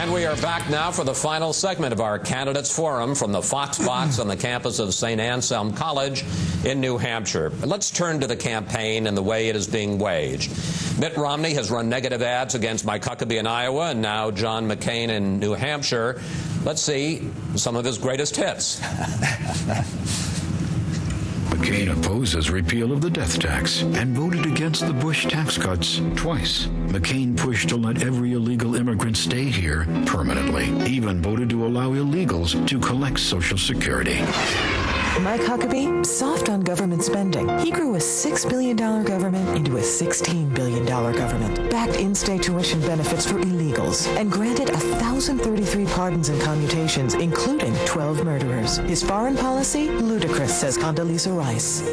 And we are back now for the final segment of our Candidates Forum from the Fox Box on the campus of St. Anselm College in New Hampshire. Let's turn to the campaign and the way it is being waged. Mitt Romney has run negative ads against Mike Huckabee in Iowa and now John McCain in New Hampshire. Let's see some of his greatest hits. McCain opposes repeal of the death tax and voted against the Bush tax cuts twice. McCain pushed to let every illegal immigrant stay here permanently, even voted to allow illegals to collect Social Security. Mike Huckabee, soft on government spending. He grew a $6 billion government into a $16 billion government, backed in-state tuition benefits for illegals, and granted 1,033 pardons and commutations, including 12 murderers. His foreign policy? Ludicrous, says Condoleezza Rice.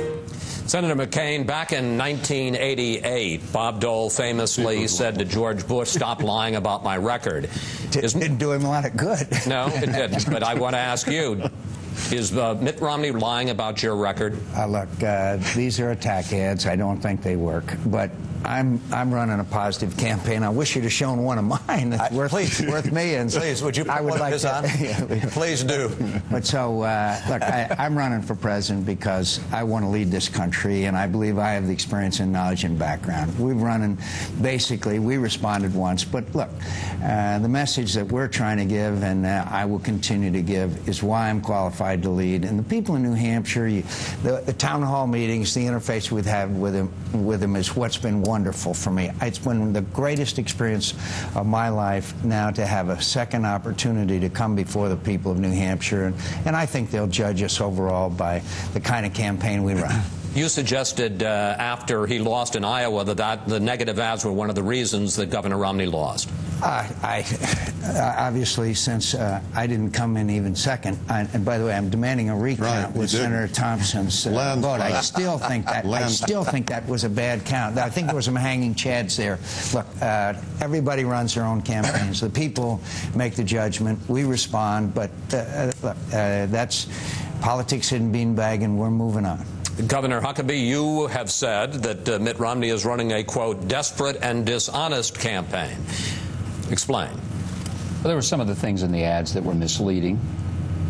Senator McCain, back in 1988, Bob Dole famously said to George Bush, "Stop lying about my record." Didn't do him a lot of good. No, it didn't. But I want to ask you, is Mitt Romney lying about your record? Look, these are attack ads. I don't think they work. But I'm running a positive campaign. I wish you'd have shown one of mine. It's worth millions. Please, would you put one of his on? Please do. But so, look, I'm running for president because I want to lead this country, and I believe I have the experience and knowledge and background. We've run, and basically, we responded once. But look, the message that we're trying to give, and I will continue to give, is why I'm qualified to lead. And the people in New Hampshire, the town hall meetings, the interface we've had with them is what's been wonderful for me. It's been the greatest experience of my life now to have a second opportunity to come before the people of New Hampshire, and I think they'll judge us overall by the kind of campaign we run. You suggested after he lost in Iowa that the negative ads were one of the reasons that Governor Romney lost. Obviously, since I didn't come in even second, and by the way, I'm demanding a recount with Senator Thompson's vote. I still think that was a bad count. I think there were some hanging chads there. Look, everybody runs their own campaigns. The people make the judgment. We respond, but look, that's politics hidden beanbag, and we're moving on. Governor Huckabee, you have said that Mitt Romney is running a, quote, desperate and dishonest campaign. Explain. Well, there were some of the things in the ads that were misleading,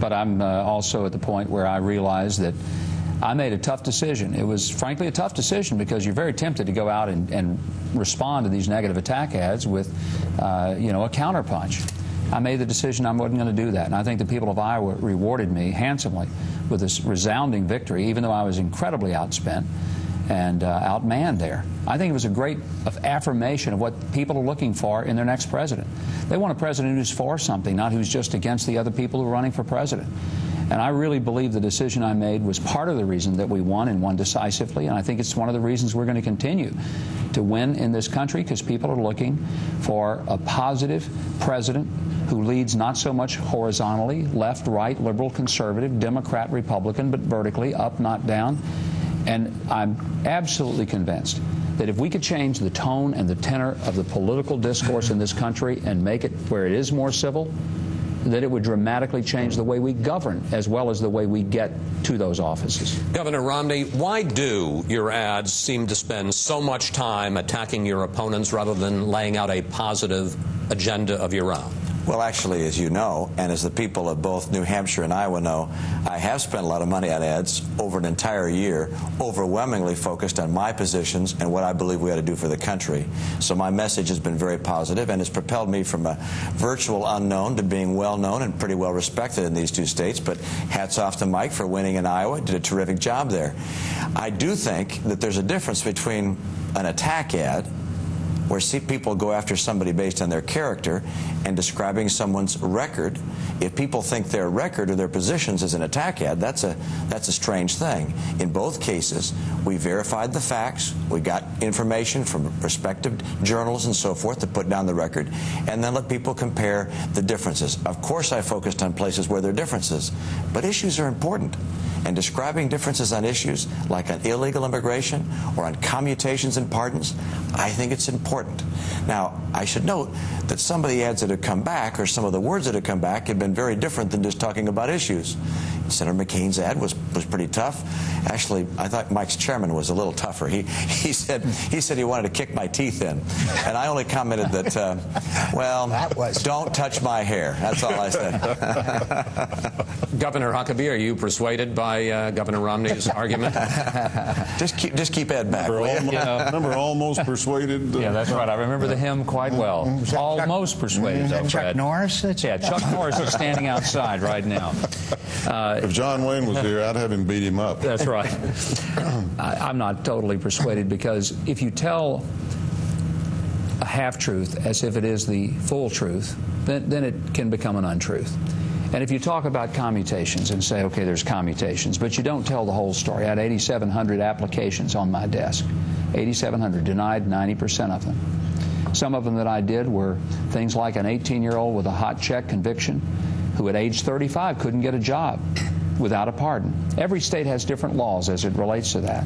but I'm also at the point where I realized that I made a tough decision. It was, frankly, a tough decision because you're very tempted to go out and respond to these negative attack ads with, you know, a counterpunch. I made the decision I wasn't going to do that, and I think the people of Iowa rewarded me handsomely with this resounding victory, even though I was incredibly outspent and outmanned there. I think it was a great affirmation of what people are looking for in their next president. They want a president who's for something, not who's just against the other people who are running for president. And I really believe the decision I made was part of the reason that we won and won decisively, and I think it's one of the reasons we're going to continue to win in this country, because people are looking for a positive president who leads not so much horizontally, left, right, liberal, conservative, Democrat, Republican, but vertically, up, not down. And I'm absolutely convinced that if we could change the tone and the tenor of the political discourse in this country and make it where it is more civil, that it would dramatically change the way we govern as well as the way we get to those offices. Governor Romney, why do your ads seem to spend so much time attacking your opponents rather than laying out a positive agenda of your own? Well, actually, as you know, and as the people of both New Hampshire and Iowa know, I have spent a lot of money on ads over an entire year, overwhelmingly focused on my positions and what I believe we ought to do for the country. So my message has been very positive, and it's propelled me from a virtual unknown to being well-known and pretty well respected in these two states. But hats off to Mike for winning in Iowa. Did a terrific job there. I do think that there's a difference between an attack ad, where people go after somebody based on their character, and describing someone's record. If people think their record or their positions is an attack ad, that's a strange thing. In both cases, we verified the facts, we got information from respective journals and so forth to put down the record, and then let people compare the differences. Of course, I focused on places where there are differences, but issues are important. And describing differences on issues like on illegal immigration or on commutations and pardons, I think it's important. Now, I should note that some of the ads that have come back, or some of the words that have come back, have been very different than just talking about issues. Senator McCain's ad was pretty tough. Actually, I thought Mike's chairman was a little tougher. He said he wanted to kick my teeth in, and I only commented that, well, don't touch my hair. That's all I said. Governor Huckabee, are you persuaded by Governor Romney's argument? Just keep Ed back. Remember Almost Persuaded? Yeah, that's right. I remember the hymn quite well. Almost Persuaded, though, Chuck Fred. Norris? Yeah, Chuck Norris is standing outside right now. If John Wayne was here, I'd have him beat him up. That's right. I'm not totally persuaded, because if you tell a half-truth as if it is the full truth, then it can become an untruth. And if you talk about commutations and say, okay, there's commutations, but you don't tell the whole story. I had 8,700 applications on my desk. 8,700, denied 90% of them. Some of them that I did were things like an 18-year-old with a hot check conviction who at age 35 couldn't get a job without a pardon. Every state has different laws as it relates to that.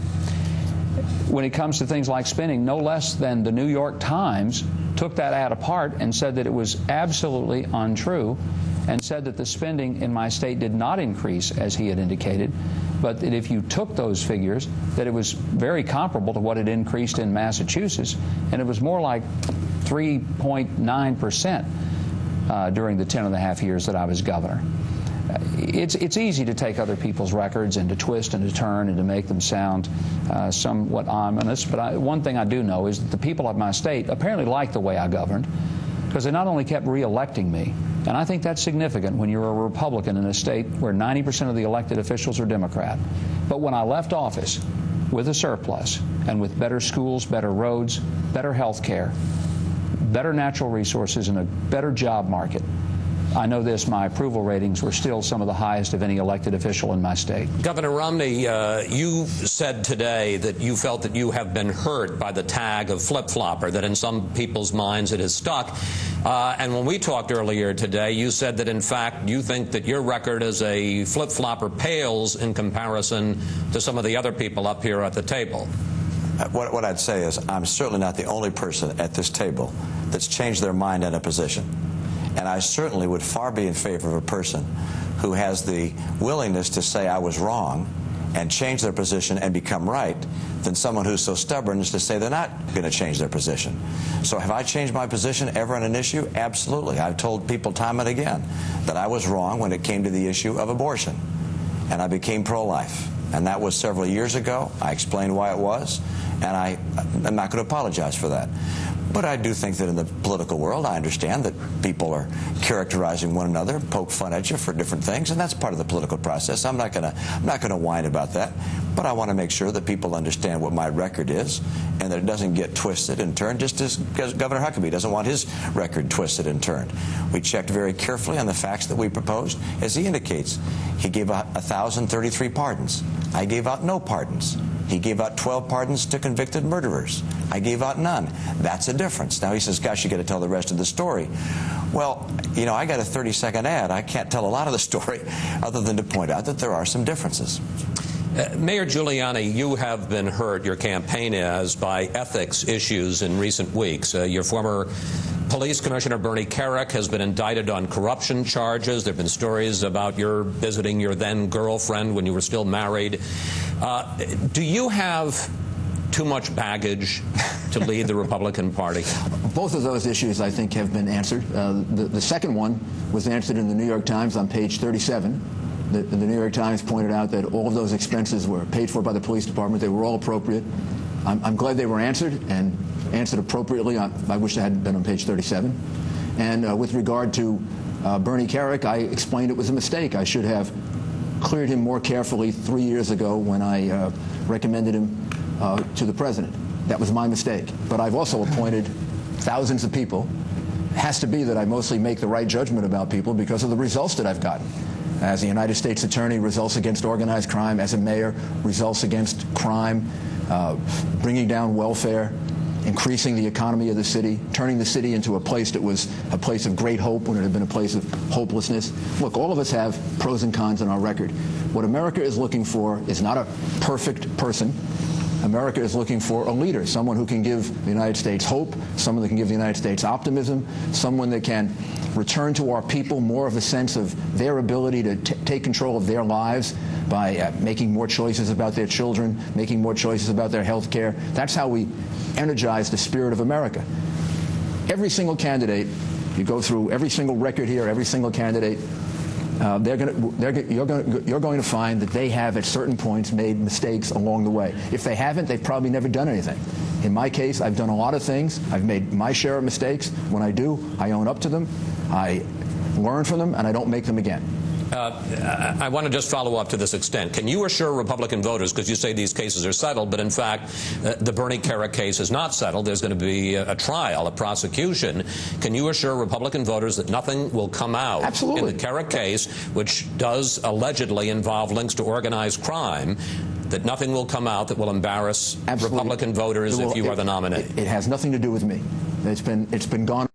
When it comes to things like spending, no less than the New York Times took that ad apart and said that it was absolutely untrue, and said that the spending in my state did not increase as he had indicated, but that if you took those figures, that it was very comparable to what had increased in Massachusetts, and it was more like 3.9% during the 10.5 years that I was governor. It's easy to take other people's records and to twist and to turn and to make them sound somewhat ominous, but one thing I do know is that the people of my state apparently liked the way I governed, because they not only kept re-electing me, and I think that's significant when you're a Republican in a state where 90% of the elected officials are Democrat, but when I left office with a surplus and with better schools, better roads, better health care, better natural resources, and a better job market, I know this, my approval ratings were still some of the highest of any elected official in my state. Governor Romney, you said today that you felt that you have been hurt by the tag of flip-flopper, that in some people's minds it has stuck. And when we talked earlier today, you said that, in fact, you think that your record as a flip-flopper pales in comparison to some of the other people up here at the table. What I'd say is I'm certainly not the only person at this table that's changed their mind on a position. And I certainly would far be in favor of a person who has the willingness to say I was wrong and change their position and become right than someone who's so stubborn as to say they're not going to change their position. So have I changed my position ever on an issue? Absolutely. I've told people time and again that I was wrong when it came to the issue of abortion. And I became pro-life. And that was several years ago. I explained why it was. And I'm not going to apologize for that. But I do think that in the political world, I understand that people are characterizing one another, poke fun at you for different things, and that's part of the political process. I'm not going to whine about that. But I want to make sure that people understand what my record is and that it doesn't get twisted and turned, just as Governor Huckabee doesn't want his record twisted and turned. We checked very carefully on the facts that we proposed. As he indicates, he gave out 1,033 pardons. I gave out no pardons. He gave out 12 pardons to convicted murderers. I gave out none. That's a difference. Now he says, gosh, you got to tell the rest of the story. Well, you know, I got a 30-second ad. I can't tell a lot of the story other than to point out that there are some differences. Mayor Giuliani, you have been hurt, your campaign has, by ethics issues in recent weeks. Your former Police Commissioner Bernie Kerik has been indicted on corruption charges. There have been stories about your visiting your then girlfriend when you were still married. Do you have too much baggage to lead the Republican Party? Both of those issues, I think, have been answered. The second one was answered in the New York Times on page 37. The New York Times pointed out that all of those expenses were paid for by the police department. They were all appropriate. I'm glad they were answered, and answered appropriately. I wish they hadn't been on page 37. And with regard to Bernie Kerik, I explained it was a mistake. I should have cleared him more carefully 3 years ago when I recommended him to the president. That was my mistake. But I've also appointed thousands of people. It has to be that I mostly make the right judgment about people because of the results that I've gotten. As a United States Attorney, results against organized crime. As a mayor, results against crime, bringing down welfare, increasing the economy of the city, turning the city into a place that was a place of great hope when it had been a place of hopelessness. Look, all of us have pros and cons on our record. What America is looking for is not a perfect person. America is looking for a leader, someone who can give the United States hope, someone that can give the United States optimism, someone that can return to our people more of a sense of their ability to take control of their lives by making more choices about their children, making more choices about their health care. That's how we energize the spirit of America. Every single candidate, you go through every single record here, every single candidate, you're going to find that they have at certain points made mistakes along the way. If they haven't, they've probably never done anything. In my case, I've done a lot of things. I've made my share of mistakes. When I do, I own up to them, I learn from them, and I don't make them again. I want to just follow up to this extent. Can you assure Republican voters, because you say these cases are settled, but in fact the Bernie Kerik case is not settled, there's going to be a trial, a prosecution. Can you assure Republican voters that nothing will come out Absolutely. in the Kerik case, which does allegedly involve links to organized crime, that nothing will come out that will embarrass Absolutely. Republican voters if you are the nominee? It has nothing to do with me. It's been gone.